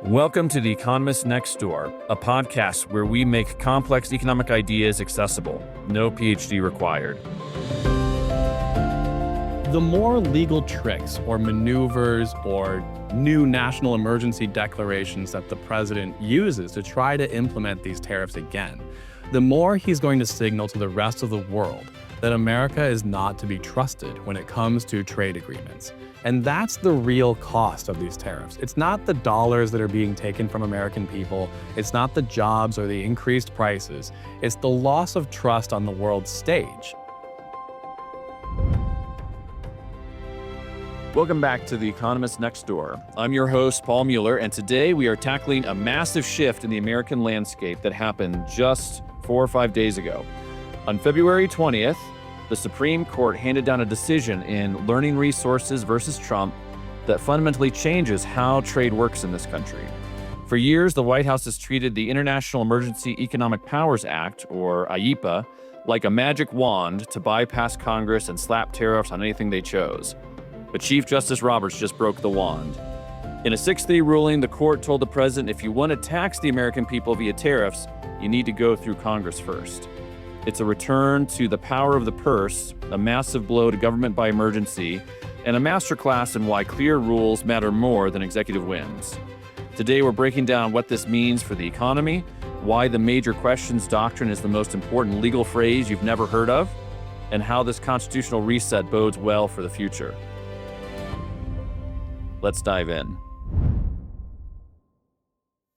Welcome to The Economist Next Door, a podcast where we make complex economic ideas accessible. No PhD required. The more legal tricks or maneuvers or new national emergency declarations that the president uses to try to implement these tariffs again, the more he's going to signal to the rest of the world that America is not to be trusted when it comes to trade agreements. And that's the real cost of these tariffs. It's not the dollars that are being taken from American people. It's not the jobs or the increased prices. It's the loss of trust on the world stage. Welcome back to The Economist Next Door. I'm your host, Paul Mueller, and today we are tackling a massive shift in the American landscape that happened just 4 or 5 days ago. On February 20th, the Supreme Court handed down a decision in Learning Resources versus Trump that fundamentally changes how trade works in this country. For years, the White House has treated the International Emergency Economic Powers Act, or IEEPA, like a magic wand to bypass Congress and slap tariffs on anything they chose. But Chief Justice Roberts just broke the wand. In a 6-3 ruling, the court told the president if you want to tax the American people via tariffs, you need to go through Congress first. It's a return to the power of the purse, a massive blow to government by emergency, and a masterclass in why clear rules matter more than executive wins. Today, we're breaking down what this means for the economy, why the major questions doctrine is the most important legal phrase you've never heard of, and how this constitutional reset bodes well for the future. Let's dive in.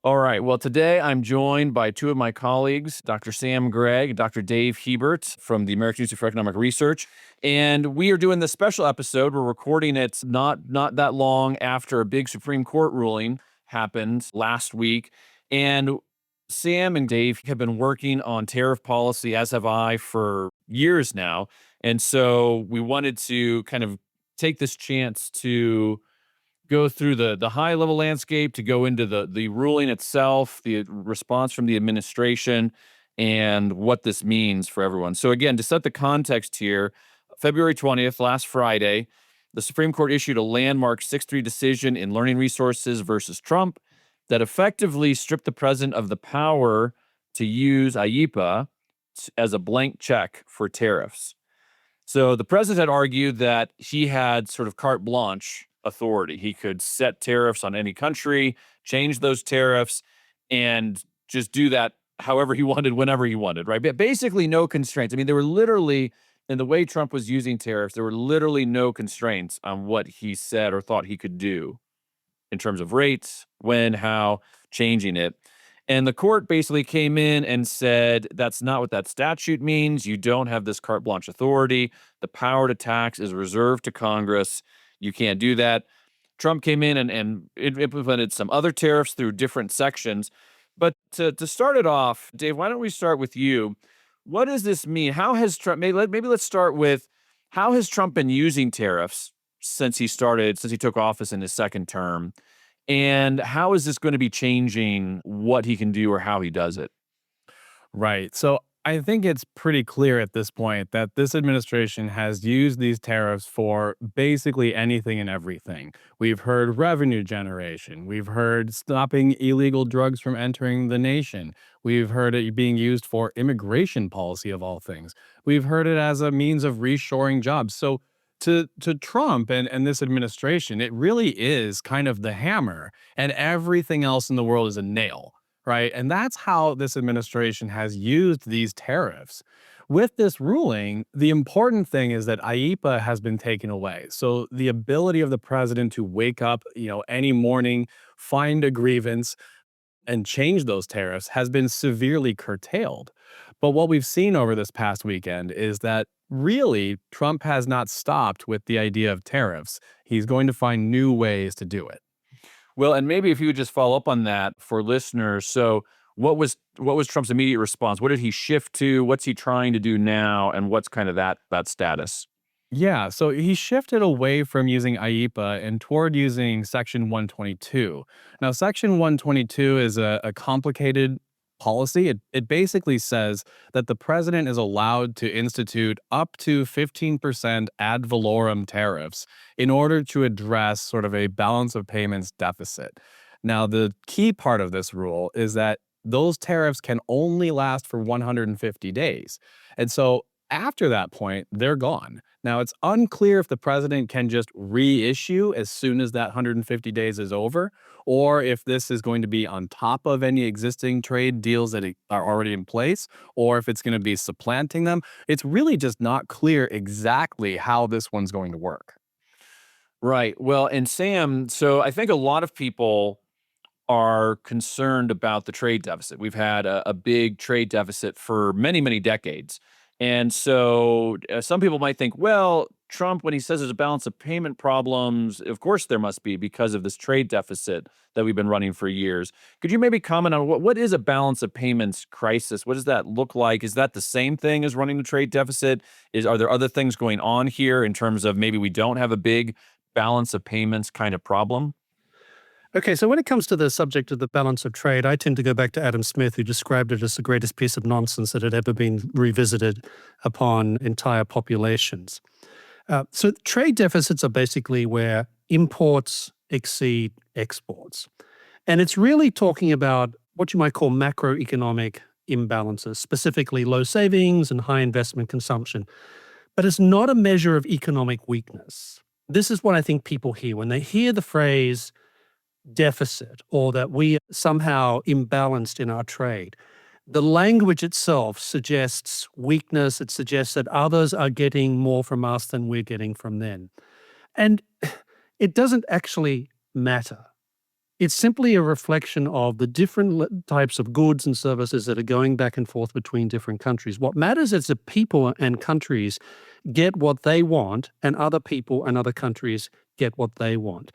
All right, well, today I'm joined by two of my colleagues, Dr. Sam Gregg, Dr. Dave Hebert from the American Institute for Economic Research, and we are doing this special episode. We're recording it not that long after a big Supreme Court ruling happened last week, and Sam and Dave have been working on tariff policy, as have I, for years now, and so we wanted to kind of take this chance to go through the high-level landscape, to go into the ruling itself, the response from the administration, and what this means for everyone. So again, to set the context here, February 20th, last Friday, the Supreme Court issued a landmark 6-3 decision in Learning Resources versus Trump that effectively stripped the president of the power to use IEEPA as a blank check for tariffs. So the president had argued that he had sort of carte blanche authority. He could set tariffs on any country, change those tariffs, and just do that however he wanted, whenever he wanted, right? But basically no constraints. I mean, there were literally, in the way Trump was using tariffs, there were literally no constraints on what he said or thought he could do in terms of rates, when, how, changing it. And the court basically came in and said, that's not what that statute means. You don't have this carte blanche authority. The power to tax is reserved to Congress. You can't do that. Trump came in and implemented some other tariffs through different sections. But to start it off, Dave, why don't we start with you? What does this mean? How has Trump, maybe let's start with, how has Trump been using tariffs since he took office in his second term? And how is this going to be changing what he can do or how he does it? Right. So I think it's pretty clear at this point that this administration has used these tariffs for basically anything and everything. We've heard revenue generation. We've heard stopping illegal drugs from entering the nation. We've heard it being used for immigration policy, of all things. We've heard it as a means of reshoring jobs. So to Trump and this administration, it really is kind of the hammer, and everything else in the world is a nail. Right. And that's how this administration has used these tariffs. With this ruling, the important thing is that IEEPA has been taken away. So the ability of the president to wake up, any morning, find a grievance, and change those tariffs has been severely curtailed. But what we've seen over this past weekend is that really Trump has not stopped with the idea of tariffs. He's going to find new ways to do it. Well, and maybe if you would just follow up on that for listeners. So what was Trump's immediate response? What did he shift to? What's he trying to do now? And what's kind of that status? Yeah, so he shifted away from using IEEPA and toward using Section 122. Now, Section 122 is a complicated policy. It basically says that the president is allowed to institute up to 15% ad valorem tariffs in order to address sort of a balance of payments deficit. Now, the key part of this rule is that those tariffs can only last for 150 days. And so after that point, they're gone. Now, it's unclear if the president can just reissue as soon as that 150 days is over, or if this is going to be on top of any existing trade deals that are already in place, or if it's going to be supplanting them. It's really just not clear exactly how this one's going to work. Right. Well, and Sam, so I think a lot of people are concerned about the trade deficit. We've had a big trade deficit for many, many decades. And so some people might think, well, Trump, when he says there's a balance of payment problems, of course there must be because of this trade deficit that we've been running for years. Could you maybe comment on what is a balance of payments crisis? What does that look like? Is that the same thing as running the trade deficit? Are there other things going on here in terms of maybe we don't have a big balance of payments kind of problem? Okay, so when it comes to the subject of the balance of trade, I tend to go back to Adam Smith, who described it as the greatest piece of nonsense that had ever been revisited upon entire populations. So trade deficits are basically where imports exceed exports. And it's really talking about what you might call macroeconomic imbalances, specifically low savings and high investment consumption. But it's not a measure of economic weakness. This is what I think people hear when they hear the phrase deficit or that we somehow imbalanced in our trade. The language itself suggests weakness. It suggests that others are getting more from us than we're getting from them. And it doesn't actually matter. It's simply a reflection of the different types of goods and services that are going back and forth between different countries. What matters is that people and countries get what they want, and other people and other countries get what they want.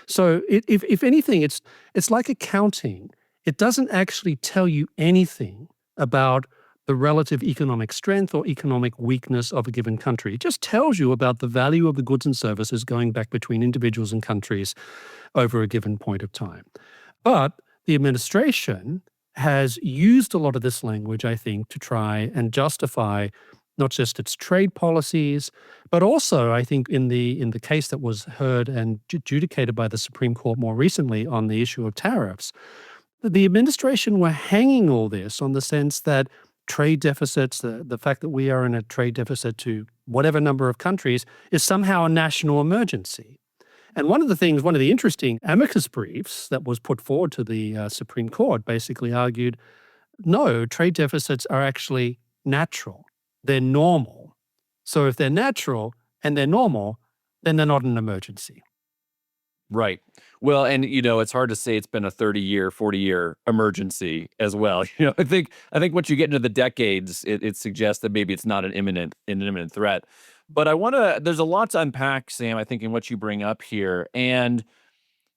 So if anything, it's like accounting. It doesn't actually tell you anything about the relative economic strength or economic weakness of a given country. It just tells you about the value of the goods and services going back between individuals and countries over a given point of time. But the administration has used a lot of this language, I think, to try and justify not just its trade policies, but also, I think, in the case that was heard and adjudicated by the Supreme Court more recently on the issue of tariffs, the administration were hanging all this on the sense that trade deficits, the fact that we are in a trade deficit to whatever number of countries, is somehow a national emergency. And one of the interesting amicus briefs that was put forward to the Supreme Court basically argued, no, trade deficits are actually natural. They're normal. So if they're natural and they're normal, then they're not an emergency. Right. Well, and it's hard to say it's been a 30-year, 40-year emergency as well. I think once you get into the decades, it suggests that maybe it's not an imminent threat. But there's a lot to unpack, Sam, I think, in what you bring up here. And,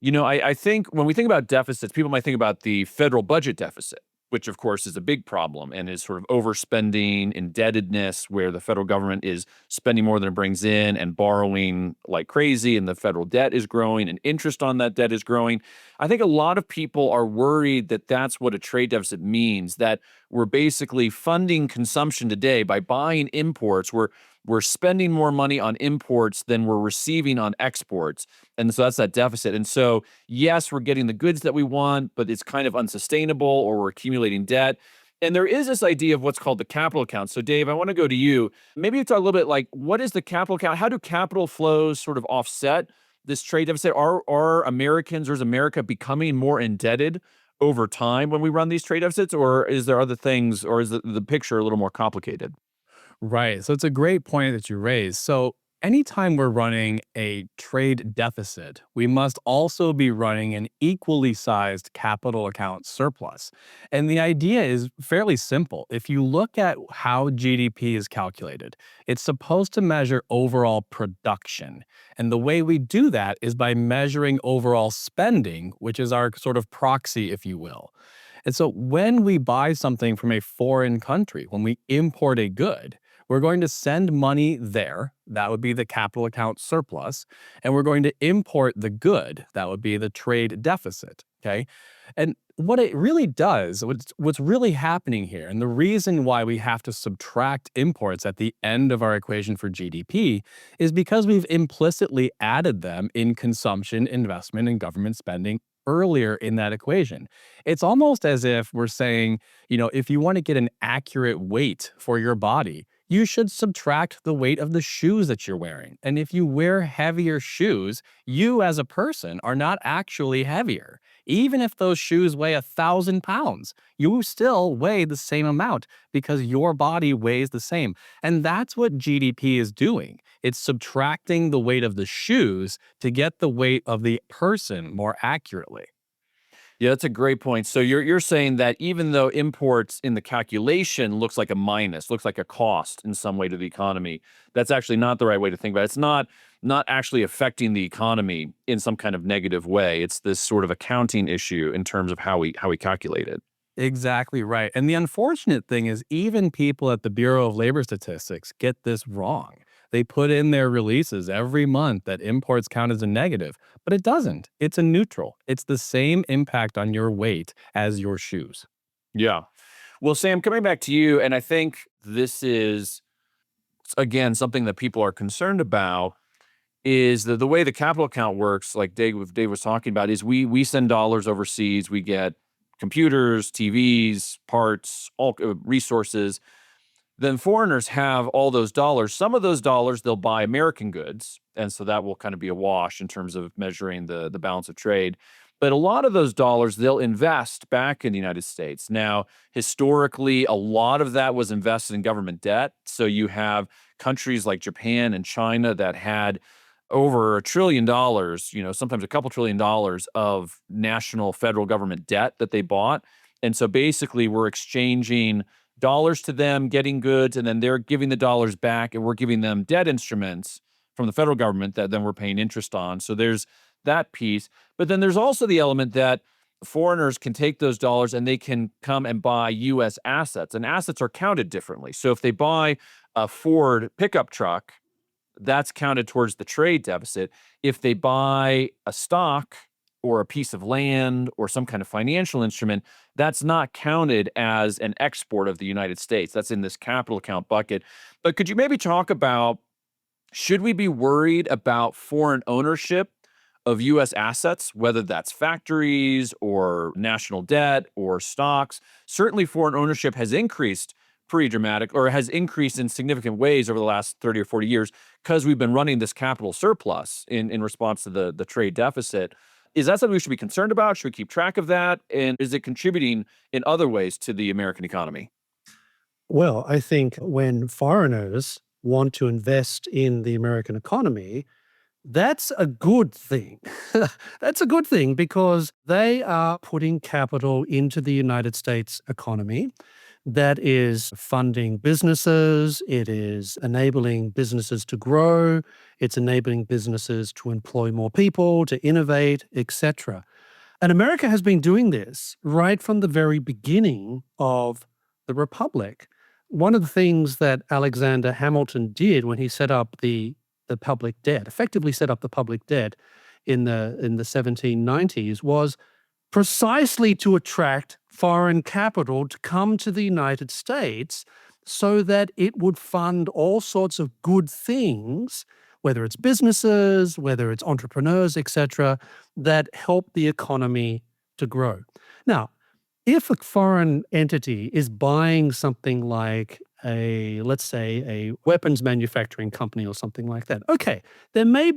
I think when we think about deficits, people might think about the federal budget deficit, which of course is a big problem and is sort of overspending, indebtedness, where the federal government is spending more than it brings in and borrowing like crazy, and the federal debt is growing and interest on that debt is growing. I think a lot of people are worried that that's what a trade deficit means, that we're basically funding consumption today by buying imports. We're spending more money on imports than we're receiving on exports. And so that's that deficit. And so, yes, we're getting the goods that we want, but it's kind of unsustainable, or we're accumulating debt. And there is this idea of what's called the capital account. So, Dave, I want to go to you. Maybe you talk a little bit like, what is the capital account? How do capital flows sort of offset this trade deficit? Are Americans, or is America becoming more indebted over time when we run these trade deficits? Or is there other things, or is the picture a little more complicated? Right. So it's a great point that you raised. So anytime we're running a trade deficit, we must also be running an equally sized capital account surplus. And the idea is fairly simple. If you look at how GDP is calculated, it's supposed to measure overall production. And the way we do that is by measuring overall spending, which is our sort of proxy, if you will. And so when we buy something from a foreign country, when we import a good, We're going to send money there. That would be the capital account surplus. And we're going to import the good. That would be the trade deficit. Okay. And what it really does, what's really happening here, and the reason why we have to subtract imports at the end of our equation for GDP is because we've implicitly added them in consumption, investment, and government spending earlier in that equation. It's almost as if we're saying, if you want to get an accurate weight for your body, you should subtract the weight of the shoes that you're wearing. And if you wear heavier shoes, you as a person are not actually heavier. Even if those shoes weigh 1,000 pounds, you still weigh the same amount because your body weighs the same. And that's what GDP is doing. It's subtracting the weight of the shoes to get the weight of the person more accurately. Yeah, that's a great point. So you're saying that even though imports in the calculation looks like a minus, looks like a cost in some way to the economy, that's actually not the right way to think about it. It's not actually affecting the economy in some kind of negative way. It's this sort of accounting issue in terms of how we calculate it. Exactly right. And the unfortunate thing is, even people at the Bureau of Labor Statistics get this wrong. They put in their releases every month that imports count as a negative, but it doesn't. It's a neutral. It's the same impact on your weight as your shoes. Yeah. Well, Sam, coming back to you, and I think this is, again, something that people are concerned about, is the way the capital account works, like Dave was talking about, is we send dollars overseas, we get computers, TVs, parts, all resources. Then foreigners have all those dollars. Some of those dollars they'll buy American goods, and so that will kind of be a wash in terms of measuring the balance of trade. But a lot of those dollars they'll invest back in the United States. Now, historically, a lot of that was invested in government debt. So you have countries like Japan and China that had over $1 trillion, sometimes a couple $1 trillion of national federal government debt that they bought. And so basically we're exchanging dollars to them, getting goods, and then they're giving the dollars back, and we're giving them debt instruments from the federal government that then we're paying interest on. So there's that piece. But then there's also the element that foreigners can take those dollars and they can come and buy U.S. assets, and assets are counted differently. So if they buy a Ford pickup truck, that's counted towards the trade deficit. If they buy a stock or a piece of land or some kind of financial instrument, that's not counted as an export of the United States. That's in this capital account bucket. But could you maybe talk about, should we be worried about foreign ownership of U.S. assets, whether that's factories or national debt or stocks? Certainly foreign ownership has increased pretty dramatic, or has increased in significant ways over the last 30 or 40 years because we've been running this capital surplus in response to the trade deficit. Is that something we should be concerned about? Should we keep track of that? And is it contributing in other ways to the American economy? Well, I think when foreigners want to invest in the American economy, that's a good thing. That's a good thing because they are putting capital into the United States economy. That is funding businesses, it is enabling businesses to grow, it's enabling businesses to employ more people, to innovate, etc. And America has been doing this right from the very beginning of the Republic. One of the things that Alexander Hamilton did when he set up the public debt, effectively set up the public debt in the 1790s, was precisely to attract foreign capital to come to the United States so that it would fund all sorts of good things, whether it's businesses, whether it's entrepreneurs, etc., that help the economy to grow. Now, if a foreign entity is buying something like let's say a weapons manufacturing company or something like that, okay, there may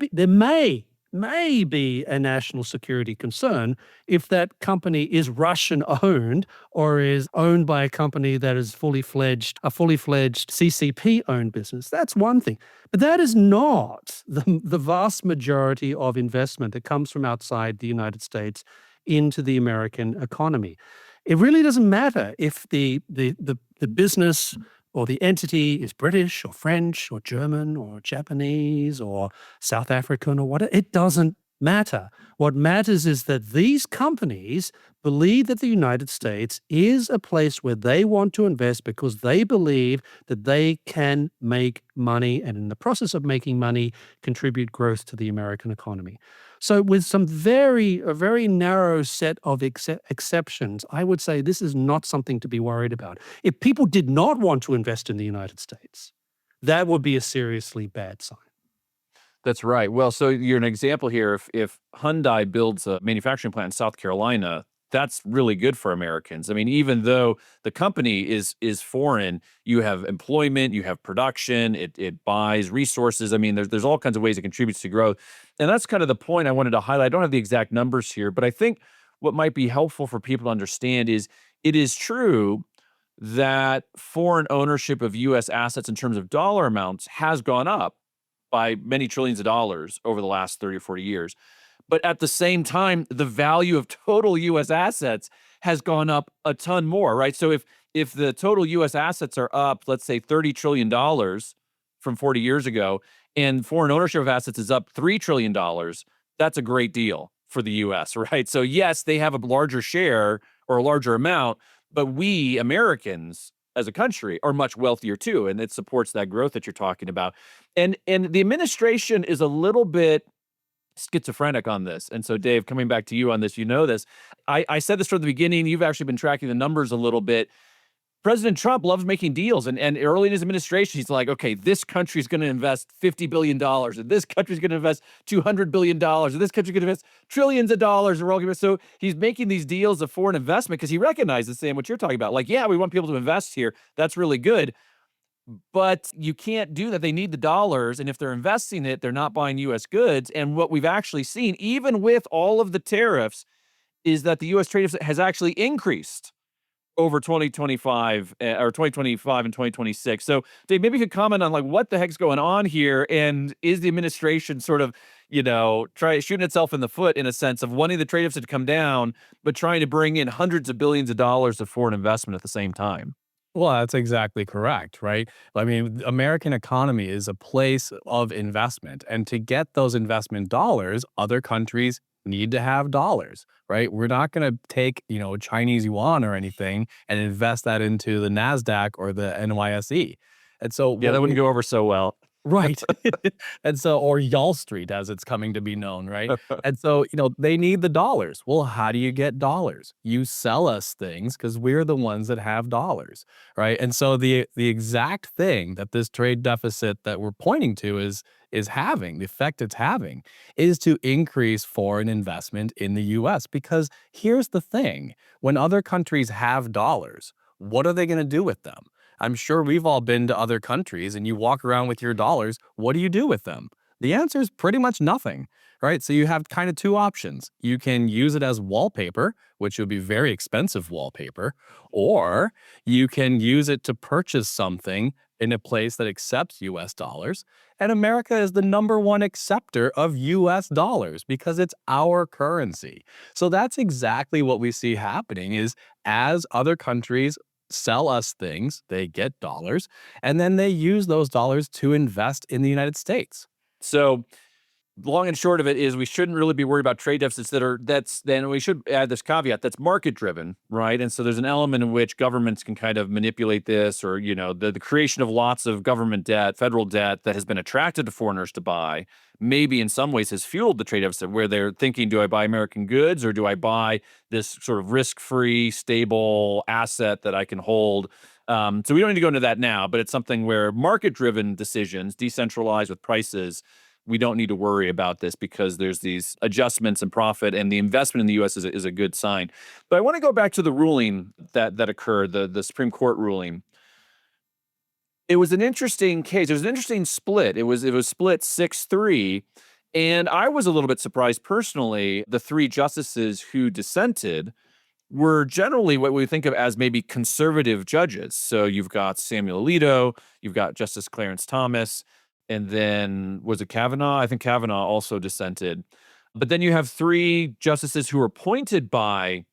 be a national security concern if that company is Russian owned or is owned by a company that is a fully fledged CCP owned business. That's one thing. But that is not the vast majority of investment that comes from outside the United States into the American economy. It really doesn't matter if the business or the entity is British or French or German or Japanese or South African or whatever. It doesn't matter. What matters is that these companies believe that the United States is a place where they want to invest because they believe that they can make money and in the process of making money, contribute growth to the American economy. So with a very narrow set of exceptions, I would say this is not something to be worried about. If people did not want to invest in the United States, that would be a seriously bad sign. That's right. Well, so you're an example here. If Hyundai builds a manufacturing plant in South Carolina, that's really good for Americans. I mean, even though the company is foreign, you have employment, you have production, it buys resources. I mean, there's all kinds of ways it contributes to growth. And that's kind of the point I wanted to highlight. I don't have the exact numbers here, but I think what might be helpful for people to understand is it is true that foreign ownership of US assets in terms of dollar amounts has gone up by many trillions of dollars over the last 30 or 40 years. But at the same time, the value of total US assets has gone up a ton more, right? So if the total US assets are up, let's say $30 trillion from 40 years ago, and foreign ownership of assets is up $3 trillion, that's a great deal for the US, right? So yes, they have a larger share or a larger amount, but we Americans as a country are much wealthier too, and it supports that growth that you're talking about. And the administration is a little bit schizophrenic on this. And so, Dave, coming back to you on this, you know this. I said this from the beginning. You've actually been tracking the numbers a little bit. President Trump loves making deals. And early in his administration, he's like, okay, this country's going to invest $50 billion, and this country's going to invest $200 billion, and this country's going to invest trillions of dollars. And we're all gonna, so he's making these deals of foreign investment because he recognizes, Sam, what you're talking about. Like, yeah, we want people to invest here. That's really good. But you can't do that. They need the dollars. And if they're investing it, they're not buying U.S. goods. And what we've actually seen, even with all of the tariffs, is that the U.S. trade deficit has actually increased over 2025 or 2025 and 2026. So, Dave, maybe you could comment on like what the heck's going on here, and is the administration sort of, try shooting itself in the foot in a sense of wanting the trade deficit to come down, but trying to bring in hundreds of billions of dollars of foreign investment at the same time? Well, that's exactly correct, right? I mean, the American economy is a place of investment. And to get those investment dollars, other countries need to have dollars, right? We're not going to take, Chinese yuan or anything and invest that into the NASDAQ or the NYSE. And so Yeah, that wouldn't go over so well. right. And so, or Y'all Street as it's coming to be known, right? And so, they need the dollars. Well, how do you get dollars? You sell us things because we're the ones that have dollars, right? And so the exact thing that this trade deficit that we're pointing to is having, the effect it's having is to increase foreign investment in the US. Because here's the thing, when other countries have dollars, what are they going to do with them? I'm sure we've all been to other countries and you walk around with your dollars. What do you do with them? The answer is pretty much nothing, right? So you have kind of two options. You can use it as wallpaper, which would be very expensive wallpaper, or you can use it to purchase something in a place that accepts US dollars. And America is the #1 acceptor of US dollars because it's our currency. So that's exactly what we see happening is as other countries sell us things, they get dollars, and then they use those dollars to invest in the United States. So, long and short of it is we shouldn't really be worried about trade deficits then we should add this caveat that's market driven, right? And so there's an element in which governments can kind of manipulate this, or the creation of lots of government debt, federal debt that has been attracted to foreigners to buy, maybe in some ways has fueled the trade deficit, where they're thinking, do I buy American goods or do I buy this sort of risk-free, stable asset that I can hold? So we don't need to go into that now, but it's something where market-driven decisions, decentralized with prices, we don't need to worry about this because there's these adjustments in profit, and the investment in the U.S. is a good sign. But I want to go back to the ruling that occurred, the Supreme Court ruling. It was an interesting case. It was an interesting split. It was split 6-3, and I was a little bit surprised personally. The three justices who dissented were generally what we think of as maybe conservative judges. So you've got Samuel Alito, you've got Justice Clarence Thomas, and then was it Kavanaugh? I think Kavanaugh also dissented. But then you have three justices who were appointed by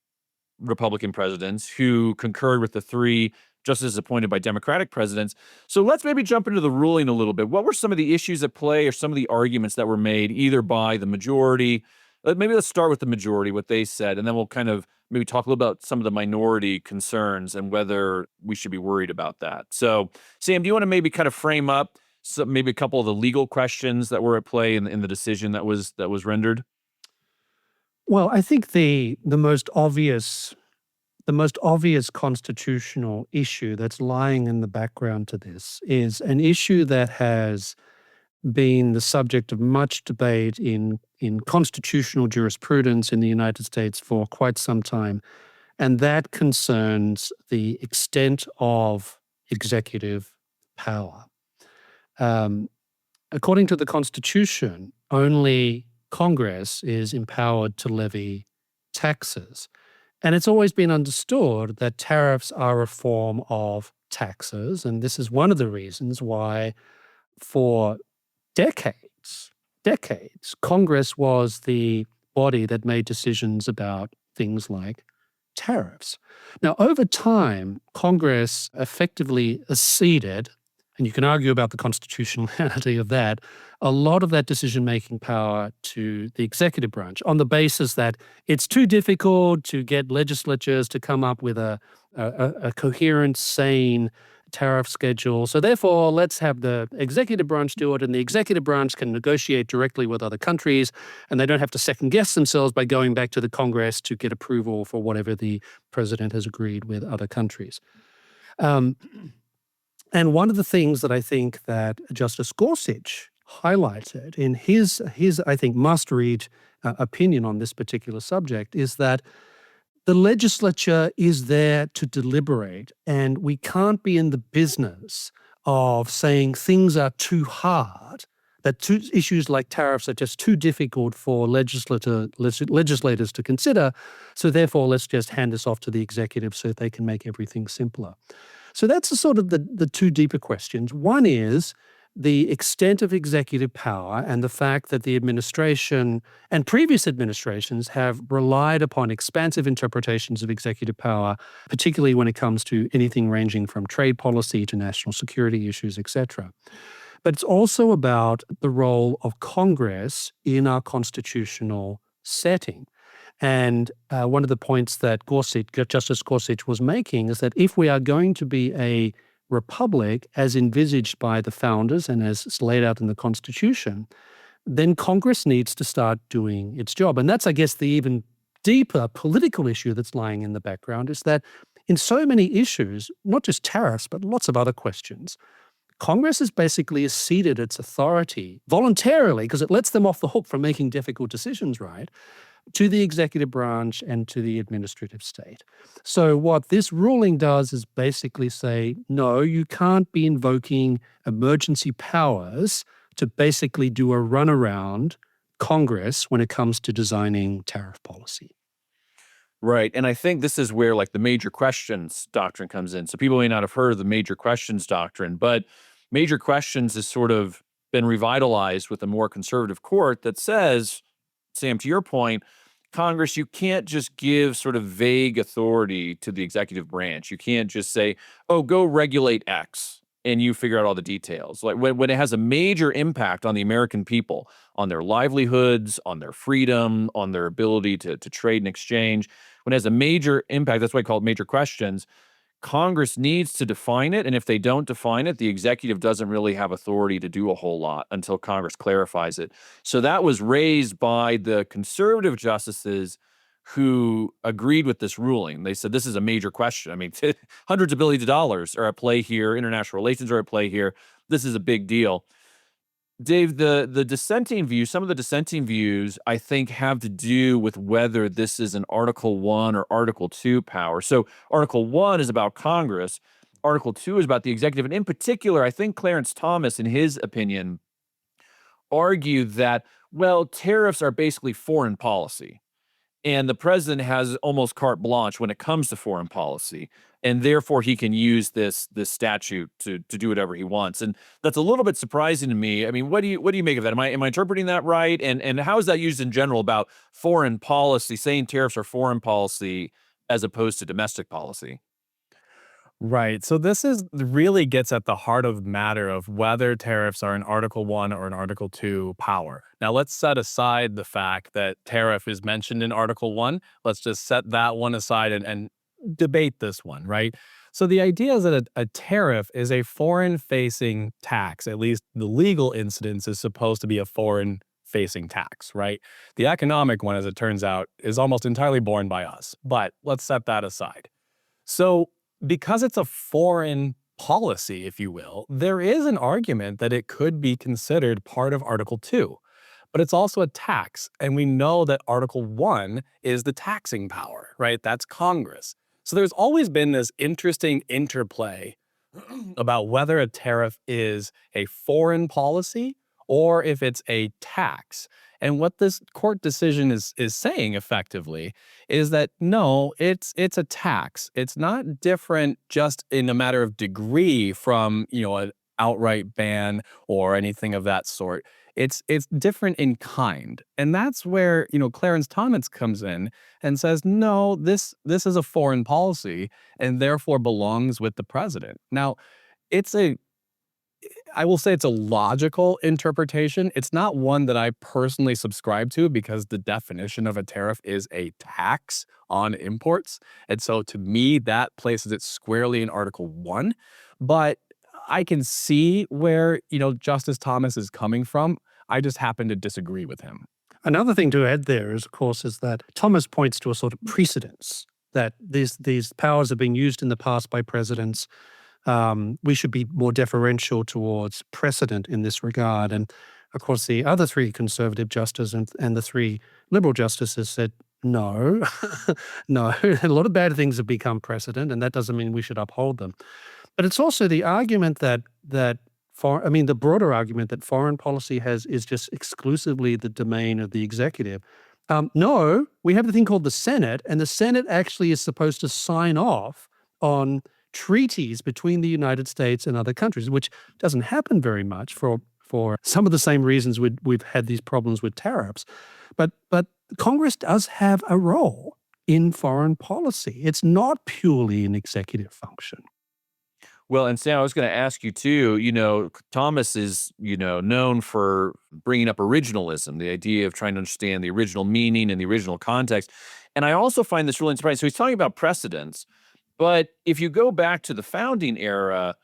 Republican presidents who concurred with the three justices appointed by Democratic presidents. So let's maybe jump into the ruling a little bit. What were some of the issues at play or some of the arguments that were made either by the majority? Maybe let's start with the majority, what they said, and then we'll kind of maybe talk a little about some of the minority concerns and whether we should be worried about that. So, Sam, do you want to maybe kind of frame up maybe a couple of the legal questions that were at play in the decision that was rendered? Well, I think the most obvious constitutional issue that's lying in the background to this is an issue that has been the subject of much debate in constitutional jurisprudence in the United States for quite some time, and that concerns the extent of executive power. According to the Constitution, only Congress is empowered to levy taxes. And it's always been understood that tariffs are a form of taxes. And this is one of the reasons why for decades, Congress was the body that made decisions about things like tariffs. Now, over time, Congress effectively ceded, and you can argue about the constitutionality of that, a lot of that decision-making power to the executive branch on the basis that it's too difficult to get legislatures to come up with a coherent, sane tariff schedule. So therefore, let's have the executive branch do it, and the executive branch can negotiate directly with other countries, and they don't have to second-guess themselves by going back to the Congress to get approval for whatever the president has agreed with other countries. And one of the things that I think that Justice Gorsuch highlighted in his I think, must-read opinion on this particular subject is that the legislature is there to deliberate, and we can't be in the business of saying things are too hard, that issues like tariffs are just too difficult for legislators to consider, so therefore let's just hand this off to the executive so they can make everything simpler. So that's sort of the two deeper questions. One is the extent of executive power and the fact that the administration and previous administrations have relied upon expansive interpretations of executive power, particularly when it comes to anything ranging from trade policy to national security issues, etc. But it's also about the role of Congress in our constitutional setting. And one of the points that Justice Gorsuch was making is that if we are going to be a republic as envisaged by the founders and as laid out in the Constitution, then Congress needs to start doing its job. And that's, I guess, the even deeper political issue that's lying in the background is that in so many issues, not just tariffs, but lots of other questions, Congress has basically ceded its authority voluntarily, because it lets them off the hook from making difficult decisions, right, to the executive branch and to the administrative state. So what this ruling does is basically say, no, you can't be invoking emergency powers to basically do a runaround Congress when it comes to designing tariff policy. Right. And I think this is where like the major questions doctrine comes in. So people may not have heard of the major questions doctrine, but major questions has sort of been revitalized with a more conservative court that says, Sam, to your point, Congress, you can't just give sort of vague authority to the executive branch. You can't just say, oh, go regulate X and you figure out all the details. Like when it has a major impact on the American people, on their livelihoods, on their freedom, on their ability to trade and exchange, when it has a major impact, that's why I call it major questions, Congress needs to define it, and if they don't define it, the executive doesn't really have authority to do a whole lot until Congress clarifies it. So that was raised by the conservative justices who agreed with this ruling. They said this is a major question. I mean, hundreds of billions of dollars are at play here. International relations are at play here. This is a big deal. Dave, the dissenting views, some of the dissenting views, I think, have to do with whether this is an Article 1 or Article 2 power. So Article 1 is about Congress. Article 2 is about the executive. And in particular, I think Clarence Thomas, in his opinion, argued that, well, tariffs are basically foreign policy. And the president has almost carte blanche when it comes to foreign policy. And therefore, he can use this statute to do whatever he wants. And that's a little bit surprising to me. I mean, what do you make of that? Am I interpreting that right? And how is that used in general about foreign policy, saying tariffs are foreign policy as opposed to domestic policy? Right. So this is really gets at the heart of matter of whether tariffs are an Article 1 or an Article 2 power. Now let's set aside the fact that tariff is mentioned in Article 1. Let's just set that one aside and debate this one, right? So the idea is that a tariff is a foreign-facing tax. At least the legal incidence is supposed to be a foreign-facing tax, right? The economic one, as it turns out, is almost entirely borne by us. But let's set that aside. So, because it's a foreign policy, if you will, there is an argument that it could be considered part of Article 2. But it's also a tax, and we know that Article 1 is the taxing power, right? That's Congress. So there's always been this interesting interplay about whether a tariff is a foreign policy or if it's a tax. And what this court decision is saying effectively is that no, it's a tax. It's not different just in a matter of degree from, an outright ban or anything of that sort. It's different in kind. And that's where, Clarence Thomas comes in and says, no, this is a foreign policy and therefore belongs with the president. Now, it's a I will say it's a logical interpretation. It's not one that I personally subscribe to because the definition of a tariff is a tax on imports. And so to me, that places it squarely in Article 1. But I can see where, Justice Thomas is coming from. I just happen to disagree with him. Another thing to add there is, of course, is that Thomas points to a sort of precedence that these powers have been used in the past by presidents. We should be more deferential towards precedent in this regard. And of course, the other three conservative justices and the three liberal justices said, no, no, a lot of bad things have become precedent, and that doesn't mean we should uphold them. But it's also the argument the broader argument that foreign policy is just exclusively the domain of the executive. No, we have the thing called the Senate, and the Senate actually is supposed to sign off on treaties between the United States and other countries, which doesn't happen very much for some of the same reasons we've had these problems with tariffs. But Congress does have a role in foreign policy. It's not purely an executive function. Well, and Sam, I was going to ask you too, Thomas is, known for bringing up originalism, the idea of trying to understand the original meaning and the original context. And I also find this really surprising. So he's talking about precedents, but if you go back to the founding era,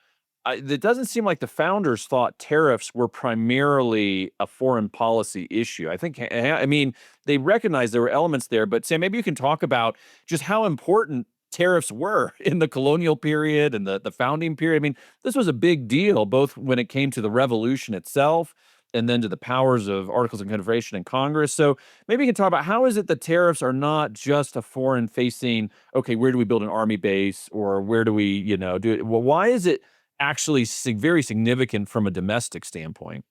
it doesn't seem like the founders thought tariffs were primarily a foreign policy issue. They recognized there were elements there, but Sam, maybe you can talk about just how important tariffs were in the colonial period and the founding period. This was a big deal, both when it came to the revolution itself and then to the powers of Articles of Confederation and Congress. So maybe you can talk about how is it that tariffs are not just a foreign facing, okay, where do we build an army base or where do we, do it? Well, why is it actually very significant from a domestic standpoint?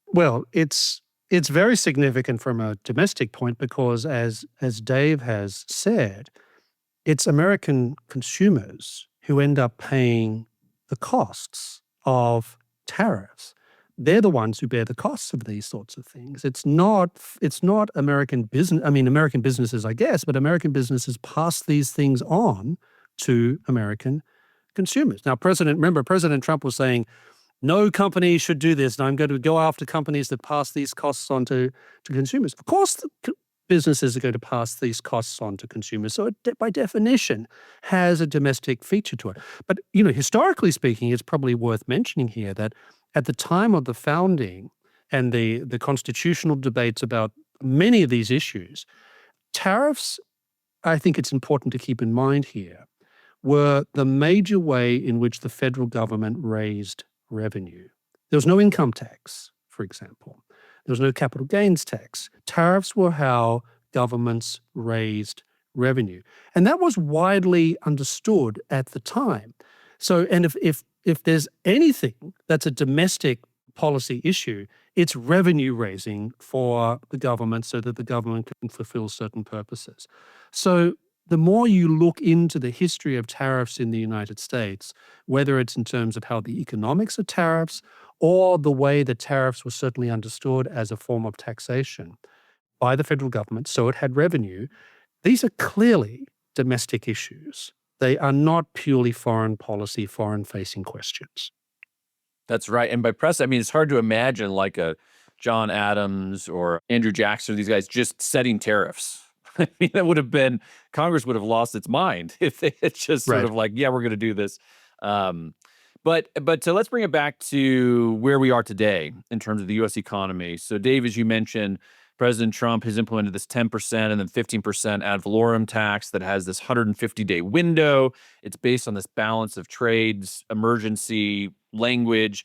Well, it's very significant from a domestic point because as Dave has said, it's American consumers who end up paying the costs of tariffs. They're the ones who bear the costs of these sorts of things. It's not American business. American businesses, I guess, but American businesses pass these things on to American consumers. Now, President Trump was saying, no company should do this, and I'm going to go after companies that pass these costs on to consumers. Of course, businesses are going to pass these costs on to consumers. So it, by definition, has a domestic feature to it. But, historically speaking, it's probably worth mentioning here that at the time of the founding and the constitutional debates about many of these issues, tariffs, I think it's important to keep in mind here, were the major way in which the federal government raised revenue. There was no income tax, for example. There was no capital gains tax. Tariffs were how governments raised revenue. And that was widely understood at the time. So, and if there's anything that's a domestic policy issue, it's revenue raising for the government so that the government can fulfill certain purposes. So the more you look into the history of tariffs in the United States, whether it's in terms of how the economics of tariffs or the way that tariffs were certainly understood as a form of taxation by the federal government, so it had revenue, these are clearly domestic issues They are not purely foreign policy, foreign-facing questions. That's right. And by press, I mean, it's hard to imagine like a John Adams or Andrew Jackson, these guys just setting tariffs. I mean, that would have been, Congress would have lost its mind if they had just sort Right. of like, yeah, we're going to do this. Um, but so let's bring it back to where we are today in terms of the U.S. economy. So, Dave, as you mentioned, President Trump has implemented this 10% and then 15% ad valorem tax that has this 150-day window. It's based on this balance of trades, emergency language.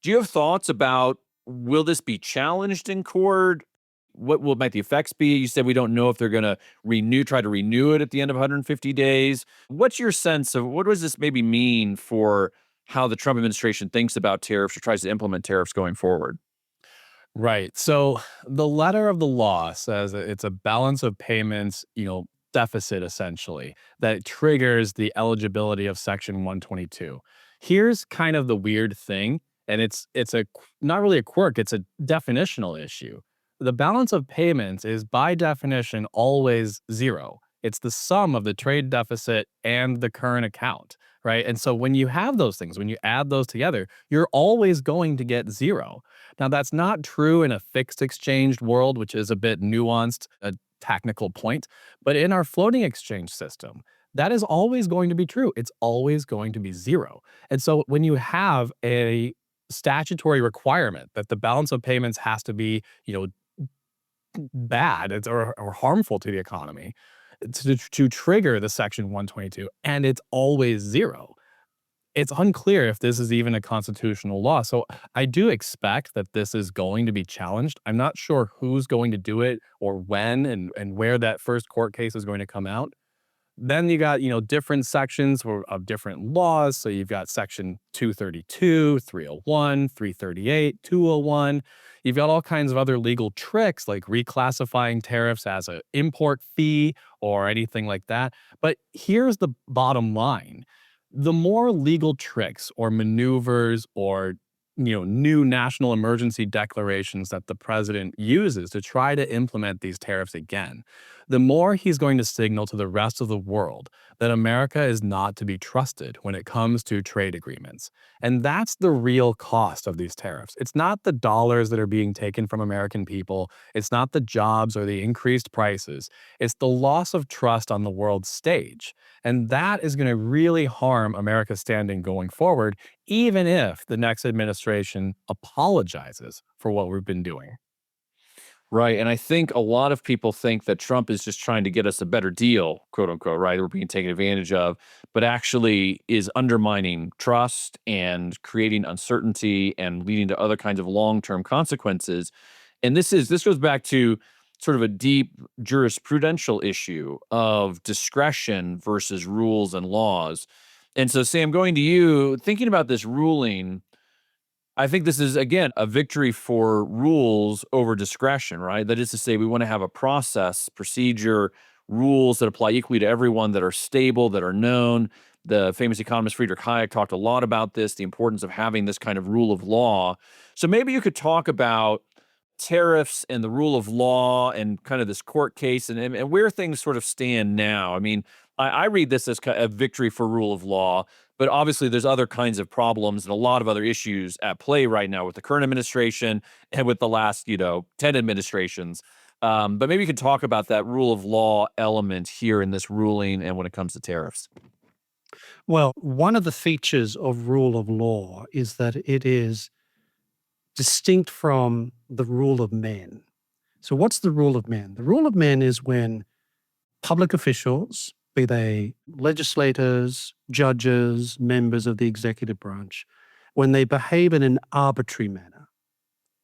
Do you have thoughts about, will this be challenged in court? What might the effects be? You said we don't know if they're going to try to renew it at the end of 150 days. What's your sense of what does this maybe mean for how the Trump administration thinks about tariffs or tries to implement tariffs going forward? Right. So the letter of the law says that it's a balance of payments, deficit essentially, that triggers the eligibility of Section 122. Here's kind of the weird thing, and not really a quirk, it's a definitional issue. The balance of payments is by definition always zero. It's the sum of the trade deficit and the current account, right? And so when you have those things, when you add those together, you're always going to get zero. Now, that's not true in a fixed exchanged world, which is a bit nuanced, a technical point. But in our floating exchange system, that is always going to be true. It's always going to be zero. And so when you have a statutory requirement that the balance of payments has to be, bad or harmful to the economy to trigger the Section 122, and it's always zero, it's unclear if this is even a constitutional law. So I do expect that this is going to be challenged. I'm not sure who's going to do it or when and where that first court case is going to come out. Then you got, different sections of different laws. So you've got Section 232, 301, 338, 201. You've got all kinds of other legal tricks like reclassifying tariffs as an import fee or anything like that. But here's the bottom line. The more legal tricks or maneuvers or new national emergency declarations that the president uses to try to implement these tariffs again, the more he's going to signal to the rest of the world that America is not to be trusted when it comes to trade agreements. And that's the real cost of these tariffs. It's not the dollars that are being taken from American people. It's not the jobs or the increased prices. It's the loss of trust on the world stage. And that is going to really harm America's standing going forward, even if the next administration apologizes for what we've been doing. Right. And I think a lot of people think that Trump is just trying to get us a better deal, quote unquote, right? We're being taken advantage of, but actually is undermining trust and creating uncertainty and leading to other kinds of long-term consequences. And this goes back to sort of a deep jurisprudential issue of discretion versus rules and laws. And so, Sam, going to you, thinking about this ruling, I think this is, again, a victory for rules over discretion, right? That is to say, we want to have a process, procedure, rules that apply equally to everyone, that are stable, that are known. The famous economist Friedrich Hayek talked a lot about this, the importance of having this kind of rule of law. So maybe you could talk about tariffs and the rule of law and kind of this court case and where things sort of stand now. I mean, I read this as a victory for rule of law, but obviously there's other kinds of problems and a lot of other issues at play right now with the current administration and with the last, 10 administrations. But maybe you could talk about that rule of law element here in this ruling and when it comes to tariffs. Well, one of the features of rule of law is that it is distinct from the rule of men. So what's the rule of men? The rule of men is when public officials, be they legislators, judges, members of the executive branch, when they behave in an arbitrary manner.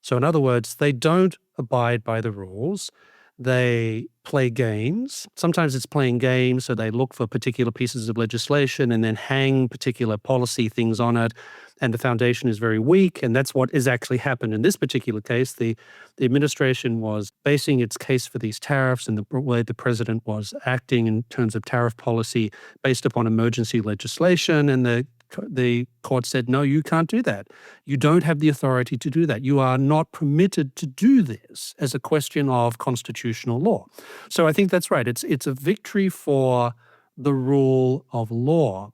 So in other words, they don't abide by the rules. They play games. Sometimes it's playing games, so they look for particular pieces of legislation and then hang particular policy things on it, and the foundation is very weak, and that's what has actually happened in this particular case. The administration was basing its case for these tariffs and the way the president was acting in terms of tariff policy based upon emergency legislation, and the court said, no, you can't do that. You don't have the authority to do that. You are not permitted to do this as a question of constitutional law. So I think that's right. It's a victory for the rule of law.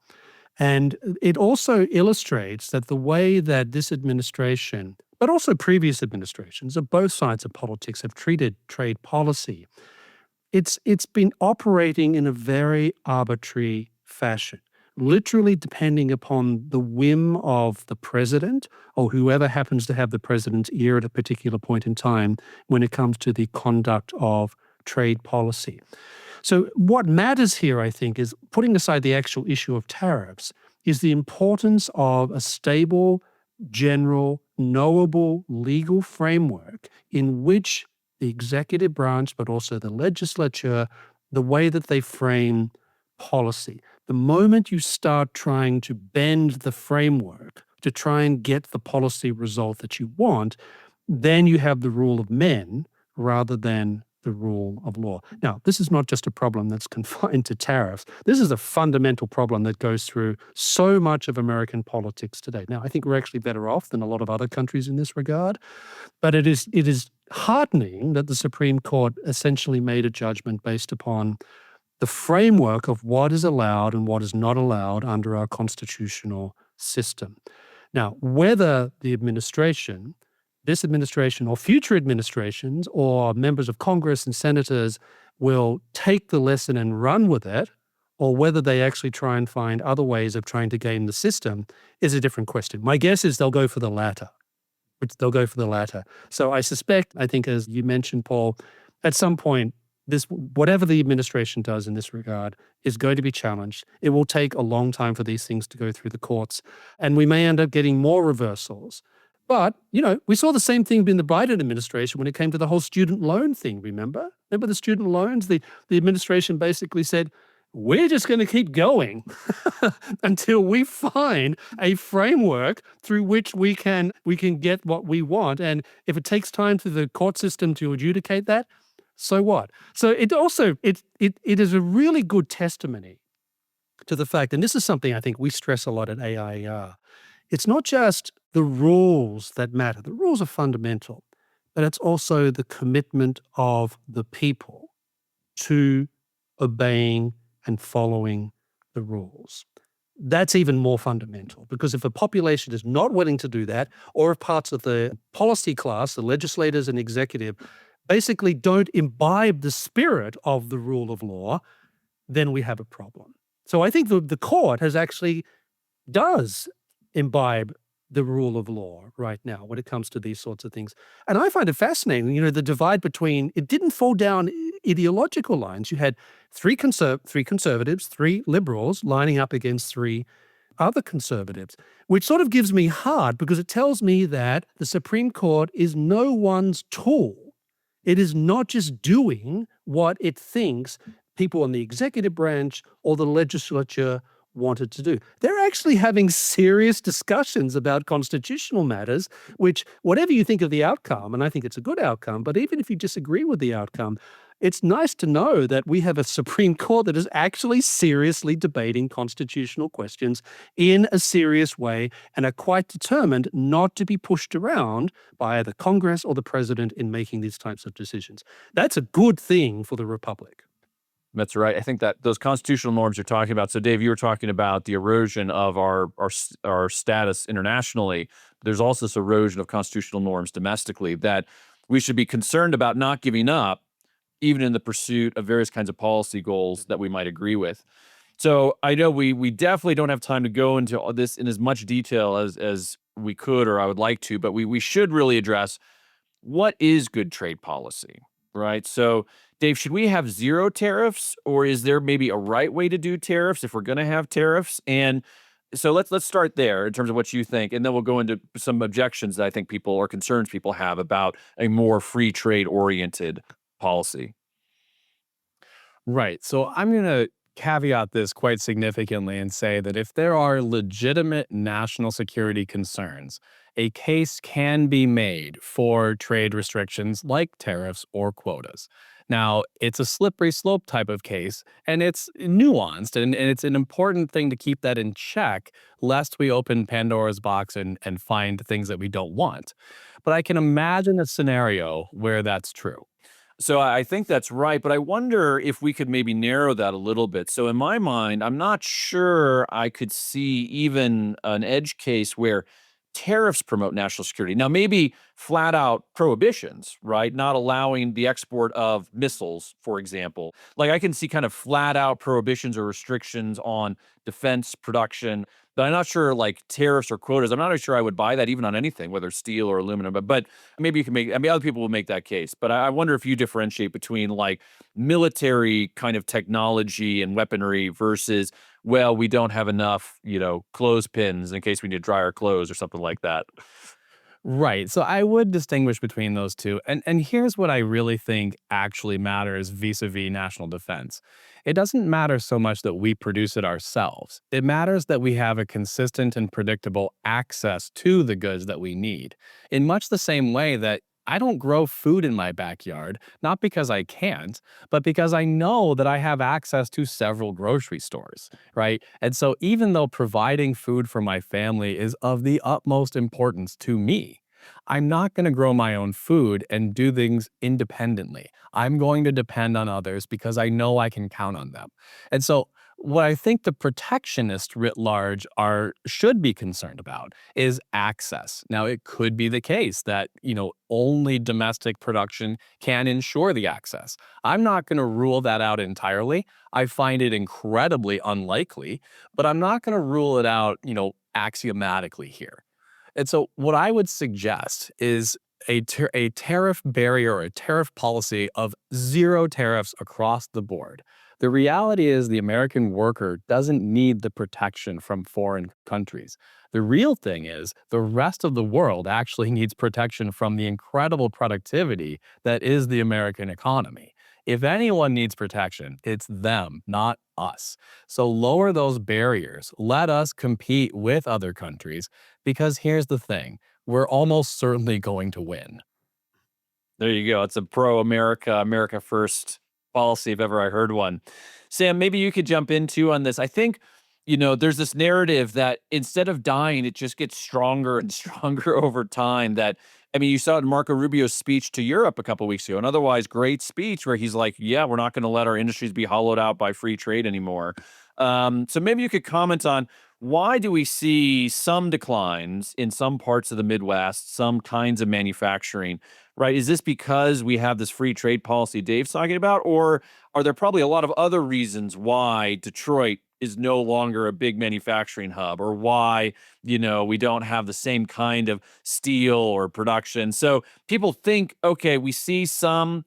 And it also illustrates that the way that this administration, but also previous administrations of both sides of politics, have treated trade policy, it's been operating in a very arbitrary fashion, literally depending upon the whim of the president or whoever happens to have the president's ear at a particular point in time when it comes to the conduct of trade policy. So what matters here, I think, is putting aside the actual issue of tariffs, is the importance of a stable, general, knowable legal framework in which the executive branch, but also the legislature, the way that they frame policy. The moment you start trying to bend the framework to try and get the policy result that you want, then you have the rule of men rather than the rule of law. Now, this is not just a problem that's confined to tariffs. This is a fundamental problem that goes through so much of American politics today. Now, I think we're actually better off than a lot of other countries in this regard, but it is heartening that the Supreme Court essentially made a judgment based upon the framework of what is allowed and what is not allowed under our constitutional system. Now, whether the administration, this administration or future administrations or members of Congress and senators will take the lesson and run with it, or whether they actually try and find other ways of trying to game the system is a different question. My guess is they'll go for the latter. So I suspect, I think, as you mentioned, Paul, at some point, whatever the administration does in this regard is going to be challenged. It will take a long time for these things to go through the courts, and we may end up getting more reversals. But, we saw the same thing in the Biden administration when it came to the whole student loan thing, remember? Remember the student loans? The administration basically said, we're just going to keep going until we find a framework through which we can get what we want. And if it takes time through the court system to adjudicate that, so what? So it is a really good testimony to the fact, and this is something I think we stress a lot at AIER, it's not just the rules that matter. The rules are fundamental, but it's also the commitment of the people to obeying and following the rules. That's even more fundamental, because if a population is not willing to do that, or if parts of the policy class, the legislators and executive, basically don't imbibe the spirit of the rule of law, then we have a problem. So I think the court does imbibe the rule of law right now when it comes to these sorts of things. And I find it fascinating, the divide between, it didn't fall down ideological lines. You had three conservatives, three liberals lining up against three other conservatives, which sort of gives me heart, because it tells me that the Supreme Court is no one's tool. It is not just doing what it thinks people in the executive branch or the legislature wanted to do. They're actually having serious discussions about constitutional matters, which, whatever you think of the outcome, and I think it's a good outcome, but even if you disagree with the outcome, it's nice to know that we have a Supreme Court that is actually seriously debating constitutional questions in a serious way and are quite determined not to be pushed around by either Congress or the president in making these types of decisions. That's a good thing for the republic. That's right. I think that those constitutional norms you're talking about. So, Dave, you were talking about the erosion of our status internationally. There's also this erosion of constitutional norms domestically that we should be concerned about not giving up, even in the pursuit of various kinds of policy goals that we might agree with. So, I know we definitely don't have time to go into all this in as much detail as we could or I would like to, but we should really address what is good trade policy, right? So, Dave, should we have zero tariffs, or is there maybe a right way to do tariffs if we're going to have tariffs? And so let's start there in terms of what you think, and then we'll go into some objections that I think people or concerns people have about a more free trade oriented policy. Right. So I'm going to caveat this quite significantly and say that if there are legitimate national security concerns, a case can be made for trade restrictions like tariffs or quotas. Now, it's a slippery slope type of case, and it's nuanced, and it's an important thing to keep that in check, lest we open Pandora's box and find things that we don't want. But I can imagine a scenario where that's true. So I think that's right, but I wonder if we could maybe narrow that a little bit. So in my mind, I'm not sure I could see even an edge case where tariffs promote national security. Now, maybe flat out prohibitions, right? Not allowing the export of missiles, for example. Like I can see kind of flat out prohibitions or restrictions on defense production, but I'm not sure like tariffs or quotas. I'm not really sure I would buy that even on anything, whether steel or aluminum. But maybe you can make, I mean, other people will make that case, but I wonder if you differentiate between like military kind of technology and weaponry versus, well, we don't have enough, clothespins in case we need to dry our clothes or something like that. Right. So I would distinguish between those two. And here's what I really think actually matters vis-a-vis national defense. It doesn't matter so much that we produce it ourselves. It matters that we have a consistent and predictable access to the goods that we need. In much the same way that I don't grow food in my backyard, not because I can't, but because I know that I have access to several grocery stores, right? And so even though providing food for my family is of the utmost importance to me, I'm not going to grow my own food and do things independently. I'm going to depend on others because I know I can count on them. And so what I think the protectionists writ large are should be concerned about is access. Now, it could be the case that, only domestic production can ensure the access. I'm not going to rule that out entirely. I find it incredibly unlikely, but I'm not going to rule it out, axiomatically here. And so what I would suggest is a tariff barrier or a tariff policy of zero tariffs across the board. The reality is the American worker doesn't need the protection from foreign countries. The real thing is the rest of the world actually needs protection from the incredible productivity that is the American economy. If anyone needs protection, it's them, not us. So lower those barriers. Let us compete with other countries because here's the thing, we're almost certainly going to win. There you go. It's a pro America, America first policy if ever I heard one. Sam, maybe you could jump into on this. I think, there's this narrative that instead of dying, it just gets stronger and stronger over time. That, I mean, you saw it in Marco Rubio's speech to Europe a couple weeks ago, an otherwise great speech where he's like, yeah, we're not going to let our industries be hollowed out by free trade anymore. So maybe you could comment on why do we see some declines in some parts of the Midwest, some kinds of manufacturing, right? Is this because we have this free trade policy Dave's talking about, or are there probably a lot of other reasons why Detroit is no longer a big manufacturing hub, or why, we don't have the same kind of steel or production? So people think, okay, we see some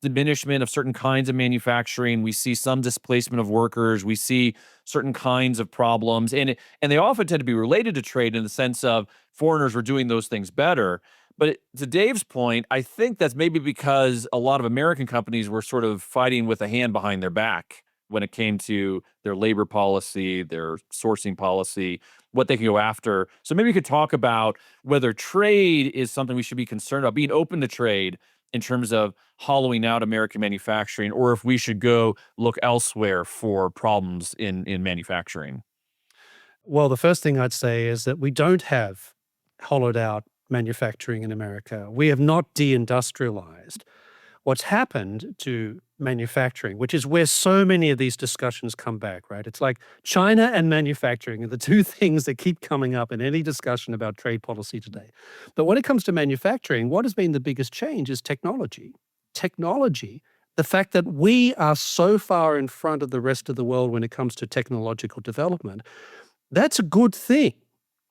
diminishment of certain kinds of manufacturing, we see some displacement of workers, we see certain kinds of problems, and they often tend to be related to trade in the sense of foreigners were doing those things better. But to Dave's point, I think that's maybe because a lot of American companies were sort of fighting with a hand behind their back when it came to their labor policy, their sourcing policy, what they can go after. So maybe you could talk about whether trade is something we should be concerned about, being open to trade in terms of hollowing out American manufacturing, or if we should go look elsewhere for problems in manufacturing. Well, the first thing I'd say is that we don't have hollowed out manufacturing in America. We have not deindustrialized. What's happened to manufacturing, which is where so many of these discussions come back, right? It's like China and manufacturing are the two things that keep coming up in any discussion about trade policy today. But when it comes to manufacturing, what has been the biggest change is technology. Technology, the fact that we are so far in front of the rest of the world when it comes to technological development, that's a good thing.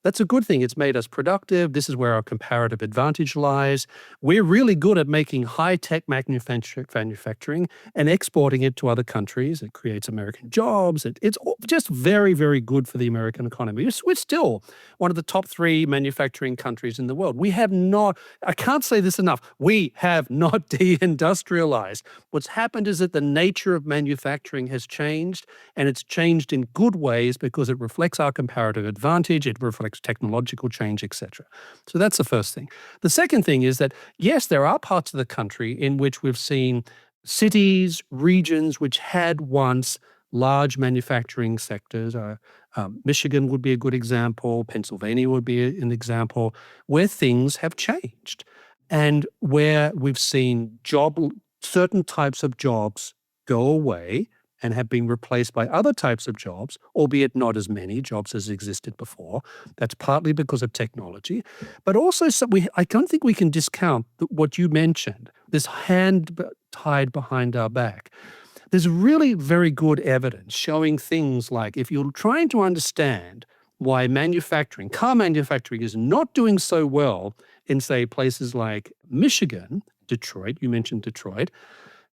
That's a good thing. It's made us productive. This is where our comparative advantage lies. We're really good at making high-tech manufacturing and exporting it to other countries. It creates American jobs. It's just very, very good for the American economy. We're still one of the top 3 manufacturing countries in the world. We have not, I can't say this enough, we have not deindustrialized. What's happened is that the nature of manufacturing has changed, and it's changed in good ways because it reflects our comparative advantage. It reflects technological change, etc. So that's the first thing. The second thing is that, yes, there are parts of the country in which we've seen cities, regions which had once large manufacturing sectors. Michigan would be a good example. Pennsylvania would be an example where things have changed and where we've seen job certain types of jobs go away and have been replaced by other types of jobs, albeit not as many jobs as existed before. That's partly because of technology. But also, I don't think we can discount what you mentioned, this hand tied behind our back. There's really very good evidence showing things like if you're trying to understand why car manufacturing is not doing so well in, say, places like Michigan, Detroit, you mentioned Detroit,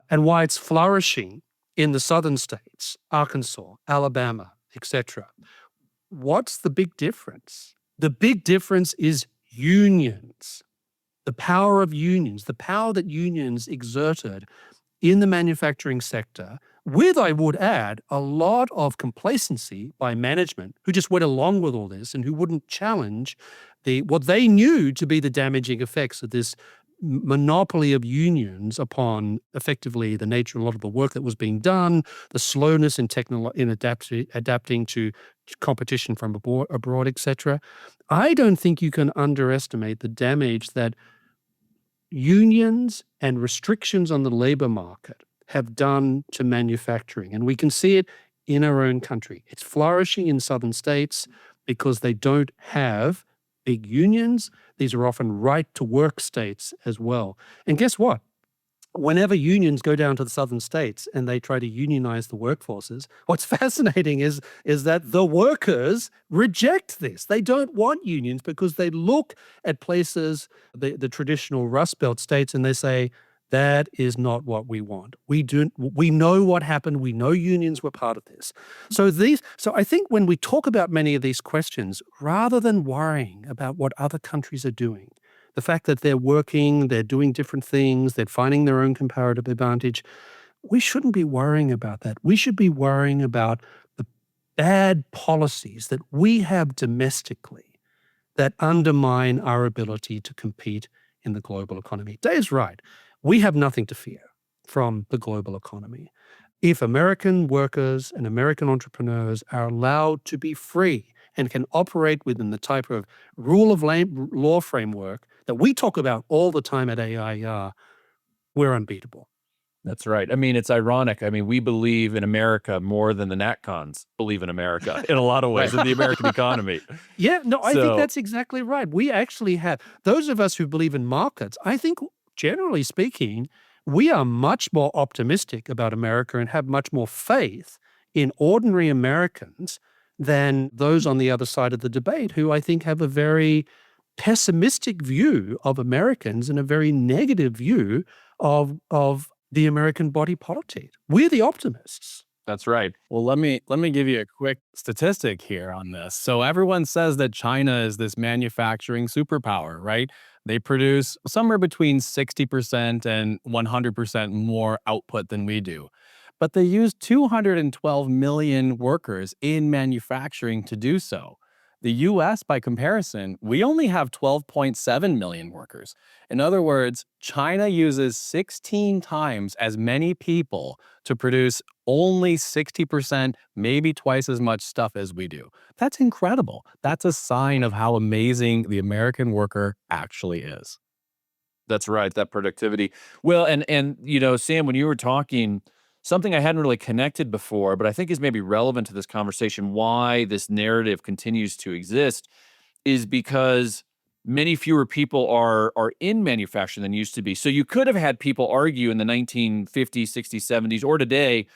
and why it's flourishing in the southern states, Arkansas, Alabama, etc. What's the big difference? The big difference is unions, the power of unions, the power that unions exerted in the manufacturing sector, with, I would add, a lot of complacency by management who just went along with all this and who wouldn't challenge what they knew to be the damaging effects of this monopoly of unions upon effectively the nature of a lot of the work that was being done, the slowness in adapting to competition from abroad, etc. I don't think you can underestimate the damage that unions and restrictions on the labor market have done to manufacturing. And we can see it in our own country. It's flourishing in southern states because they don't have big unions. These are often right-to-work states as well. And guess what? Whenever unions go down to the southern states and they try to unionize the workforces, what's fascinating is that the workers reject this. They don't want unions because they look at places, the traditional Rust Belt states, and they say, that is not what we want. We know what happened. We know unions were part of this. So I think when we talk about many of these questions, rather than worrying about what other countries are doing, the fact that they're working, they're doing different things, they're finding their own comparative advantage, we shouldn't be worrying about that. We should be worrying about the bad policies that we have domestically that undermine our ability to compete in the global economy. Dave's right. We have nothing to fear from the global economy. If American workers and American entrepreneurs are allowed to be free and can operate within the type of rule of law framework that we talk about all the time at AIER, we're unbeatable. That's right. I mean, it's ironic. I mean, we believe in America more than the NatCons believe in America in a lot of ways, in the American economy. Yeah, no, I think that's exactly right. We actually have, those of us who believe in markets, I think generally speaking, we are much more optimistic about America and have much more faith in ordinary Americans than those on the other side of the debate who I think have a very pessimistic view of Americans and a very negative view of the American body politic. We're the optimists. That's right. Well, let me give you a quick statistic here on this. So everyone says that China is this manufacturing superpower, right? They produce somewhere between 60% and 100% more output than we do. But they use 212 million workers in manufacturing to do so. The US, by comparison, we only have 12.7 million workers. In other words, China uses 16 times as many people to produce only 60%, maybe twice as much stuff as we do. That's incredible. That's a sign of how amazing the American worker actually is. That's right, that productivity. Well, and you know, Sam, when you were talking, something I hadn't really connected before, but I think is maybe relevant to this conversation, why this narrative continues to exist, is because many fewer people are in manufacturing than used to be. So you could have had people argue in the 1950s, 60s, 70s, or today,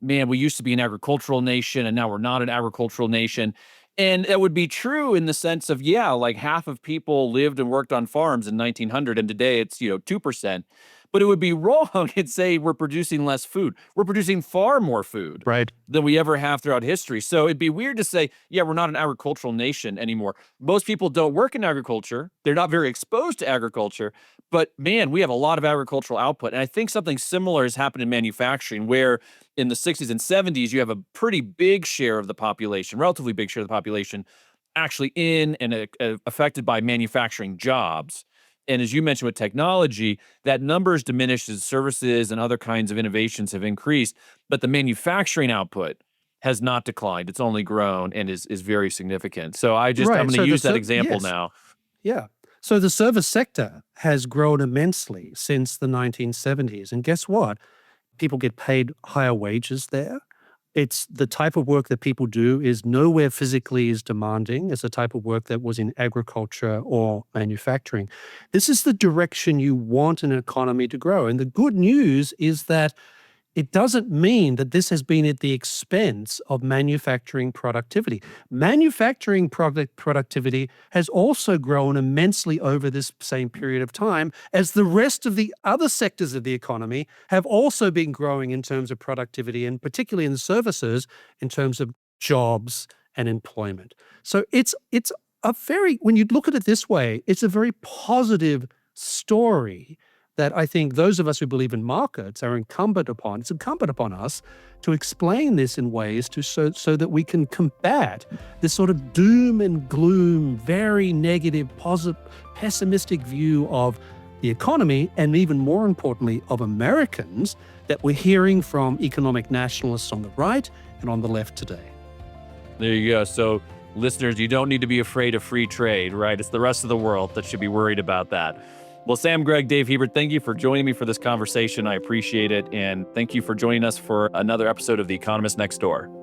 man, we used to be an agricultural nation and now we're not an agricultural nation. And that would be true in the sense of, yeah, like half of people lived and worked on farms in 1900 and today it's, 2%. But it would be wrong and say we're producing less food. We're producing far more food than we ever have throughout history. So it'd be weird to say, yeah, we're not an agricultural nation anymore. Most people don't work in agriculture. They're not very exposed to agriculture. But man, we have a lot of agricultural output. And I think something similar has happened in manufacturing, where in the 60s and 70s, you have a pretty big share of the population, relatively big share of the population, actually in and affected by manufacturing jobs. And as you mentioned with technology, that number has diminished as services and other kinds of innovations have increased, but the manufacturing output has not declined. It's only grown and is very significant. So I'm going to use that example now. Yeah. So the service sector has grown immensely since the 1970s. And guess what? People get paid higher wages there. It's the type of work that people do is nowhere physically as demanding as the type of work that was in agriculture or manufacturing. This is the direction you want an economy to grow. And the good news is that it doesn't mean that this has been at the expense of manufacturing productivity. Manufacturing productivity has also grown immensely over this same period of time, as the rest of the other sectors of the economy have also been growing in terms of productivity, and particularly in the services, in terms of jobs and employment. So it's a very, when you look at it this way, it's a very positive story that I think those of us who believe in markets are incumbent upon. It's incumbent upon us to explain this in ways so that we can combat this sort of doom and gloom, very negative, pessimistic view of the economy, and even more importantly, of Americans, that we're hearing from economic nationalists on the right and on the left today. There you go. So listeners, you don't need to be afraid of free trade, right? It's the rest of the world that should be worried about that. Well, Sam, Gregg, Dave, Hebert, thank you for joining me for this conversation. I appreciate it. And thank you for joining us for another episode of The Economist Next Door.